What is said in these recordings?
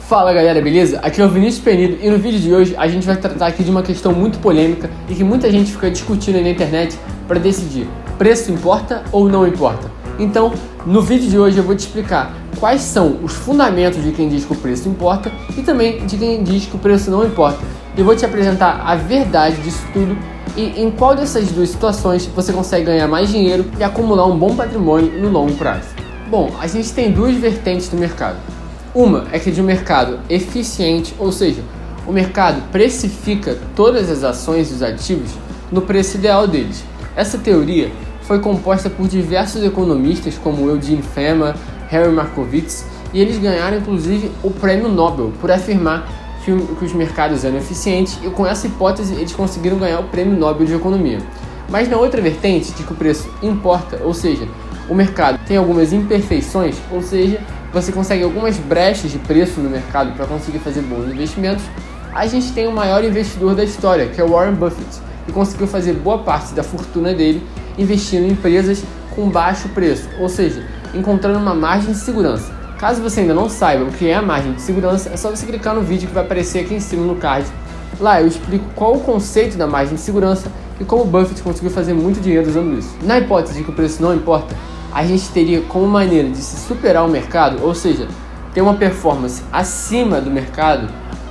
Fala galera, beleza? Aqui é o Vinícius Penido e no vídeo de hoje a gente vai tratar aqui de uma questão muito polêmica e que muita gente fica discutindo aí na internet para decidir: preço importa ou não importa? Então, no vídeo de hoje eu vou te explicar quais são os fundamentos de quem diz que o preço importa e também de quem diz que o preço não importa. E vou te apresentar a verdade disso tudo e em qual dessas duas situações você consegue ganhar mais dinheiro e acumular um bom patrimônio no longo prazo. Bom, a gente tem duas vertentes do mercado. Uma é que de um mercado eficiente, ou seja, o mercado precifica todas as ações e os ativos no preço ideal deles. Essa teoria foi composta por diversos economistas como Eugene Fama, Harry Markowitz, e eles ganharam inclusive o prêmio Nobel por afirmar que os mercados eram eficientes, e com essa hipótese eles conseguiram ganhar o prêmio Nobel de Economia. Mas na outra vertente, de que o preço importa, ou seja, o mercado tem algumas imperfeições, ou seja, você consegue algumas brechas de preço no mercado para conseguir fazer bons investimentos, a gente tem o maior investidor da história, que é o Warren Buffett, que conseguiu fazer boa parte da fortuna dele investindo em empresas com baixo preço, ou seja, encontrando uma margem de segurança. Caso você ainda não saiba o que é a margem de segurança, é só você clicar no vídeo que vai aparecer aqui em cima no card. Lá eu explico qual o conceito da margem de segurança e como o Buffett conseguiu fazer muito dinheiro usando isso. Na hipótese de que o preço não importa, a gente teria como maneira de se superar o mercado, ou seja, ter uma performance acima do mercado,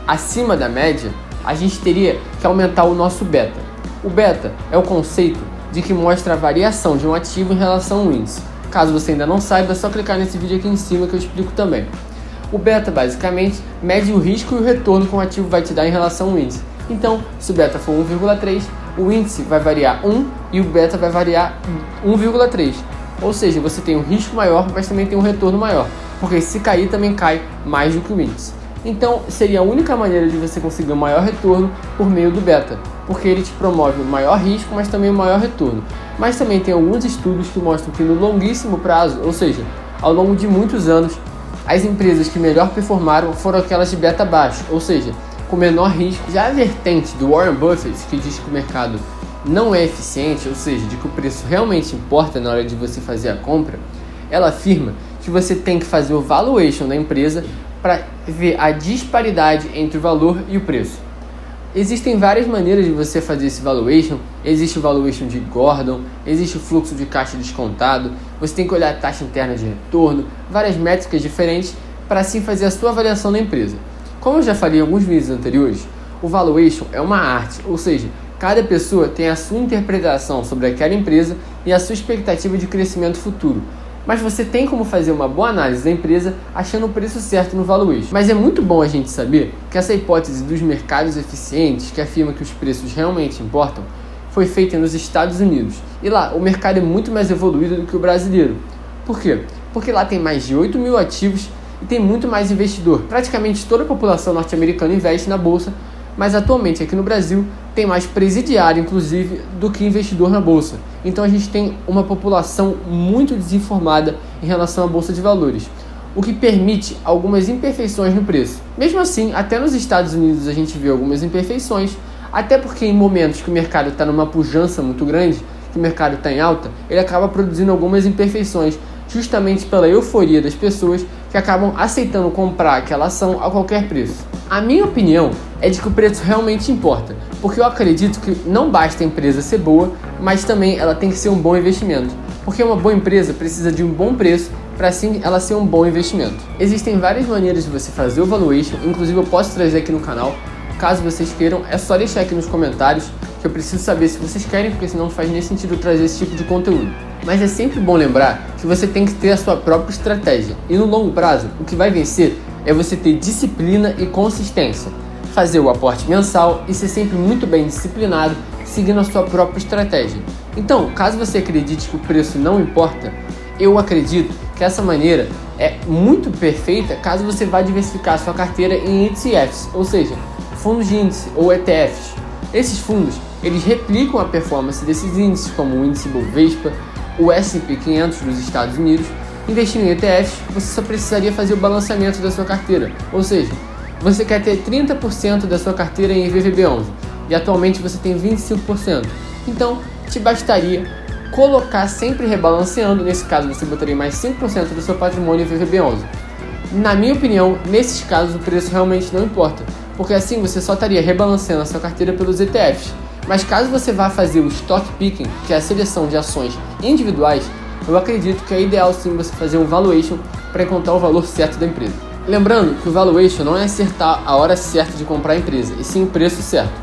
acima da média, a gente teria que aumentar o nosso beta. O beta é o conceito de que mostra a variação de um ativo em relação ao índice. Caso você ainda não saiba, é só clicar nesse vídeo aqui em cima que eu explico também. O beta basicamente mede o risco e o retorno que um ativo vai te dar em relação ao índice. Então, se o beta for 1,3, o índice vai variar 1 e o beta vai variar 1,3. Ou seja, você tem um risco maior, mas também tem um retorno maior, porque se cair também cai mais do que o índice. Então, seria a única maneira de você conseguir um maior retorno por meio do beta, porque ele te promove o maior risco, mas também o maior retorno. Mas também tem alguns estudos que mostram que no longuíssimo prazo, ou seja, ao longo de muitos anos, as empresas que melhor performaram foram aquelas de beta baixo, ou seja, com menor risco. Já a vertente do Warren Buffett, que diz que o mercado não é eficiente, ou seja, de que o preço realmente importa na hora de você fazer a compra, ela afirma que você tem que fazer o valuation da empresa para ver a disparidade entre o valor e o preço. Existem várias maneiras de você fazer esse valuation. Existe o valuation de Gordon, existe o fluxo de caixa descontado, você tem que olhar a taxa interna de retorno, várias métricas diferentes para assim fazer a sua avaliação da empresa. Como eu já falei em alguns vídeos anteriores, o valuation é uma arte, ou seja, cada pessoa tem a sua interpretação sobre aquela empresa e a sua expectativa de crescimento futuro. Mas você tem como fazer uma boa análise da empresa achando o preço certo no valuation. Mas é muito bom a gente saber que essa hipótese dos mercados eficientes, que afirma que os preços realmente importam, foi feita nos Estados Unidos. E lá o mercado é muito mais evoluído do que o brasileiro. Por quê? Porque lá tem mais de 8 mil ativos e tem muito mais investidor. Praticamente toda a população norte-americana investe na bolsa, mas atualmente aqui no Brasil tem mais presidiário, inclusive, do que investidor na bolsa. Então a gente tem uma população muito desinformada em relação à bolsa de valores, o que permite algumas imperfeições no preço. Mesmo assim, até nos Estados Unidos a gente vê algumas imperfeições, até porque em momentos que o mercado está numa pujança muito grande, que o mercado está em alta, ele acaba produzindo algumas imperfeições, justamente pela euforia das pessoas que acabam aceitando comprar aquela ação a qualquer preço. A minha opinião é de que o preço realmente importa, porque eu acredito que não basta a empresa ser boa, mas também ela tem que ser um bom investimento, porque uma boa empresa precisa de um bom preço para assim ela ser um bom investimento. Existem várias maneiras de você fazer o valuation, inclusive eu posso trazer aqui no canal. Caso vocês queiram, é só deixar aqui nos comentários, que eu preciso saber se vocês querem, porque senão não faz nem sentido trazer esse tipo de conteúdo. Mas é sempre bom lembrar que você tem que ter a sua própria estratégia. E no longo prazo, o que vai vencer é você ter disciplina e consistência. Fazer o aporte mensal e ser sempre muito bem disciplinado, seguindo a sua própria estratégia. Então, caso você acredite que o preço não importa, eu acredito que essa maneira é muito perfeita caso você vá diversificar a sua carteira em ETFs, ou seja, fundos de índice ou ETFs. Esses fundos, eles replicam a performance desses índices, como o índice Bovespa, o S&P 500 dos Estados Unidos. Investindo em ETFs, você só precisaria fazer o balanceamento da sua carteira, ou seja, você quer ter 30% da sua carteira em VVB11 e atualmente você tem 25%. Então, te bastaria colocar sempre rebalanceando, nesse caso você botaria mais 5% do seu patrimônio em VVB11. Na minha opinião, nesses casos o preço realmente não importa, porque assim você só estaria rebalanceando a sua carteira pelos ETFs. Mas caso você vá fazer o stock picking, que é a seleção de ações individuais, eu acredito que é ideal sim você fazer um valuation para encontrar o valor certo da empresa. Lembrando que o valuation não é acertar a hora certa de comprar a empresa, e sim o preço certo.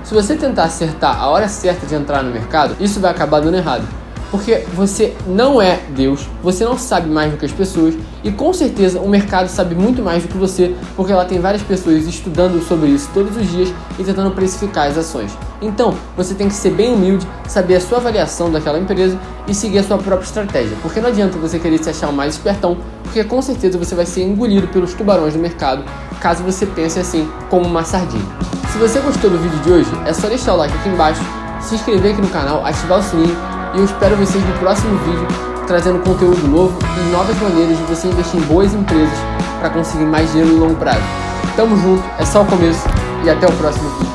Se você tentar acertar a hora certa de entrar no mercado, isso vai acabar dando errado. Porque você não é Deus, você não sabe mais do que as pessoas e com certeza o mercado sabe muito mais do que você, porque lá tem várias pessoas estudando sobre isso todos os dias e tentando precificar as ações. Então, você tem que ser bem humilde, saber a sua avaliação daquela empresa e seguir a sua própria estratégia, porque não adianta você querer se achar o mais espertão, porque com certeza você vai ser engolido pelos tubarões do mercado, caso você pense assim, como uma sardinha. Se você gostou do vídeo de hoje, é só deixar o like aqui embaixo, se inscrever aqui no canal, ativar o sininho e eu espero vocês no próximo vídeo trazendo conteúdo novo e novas maneiras de você investir em boas empresas para conseguir mais dinheiro no longo prazo. Tamo junto, é só o começo e até o próximo vídeo.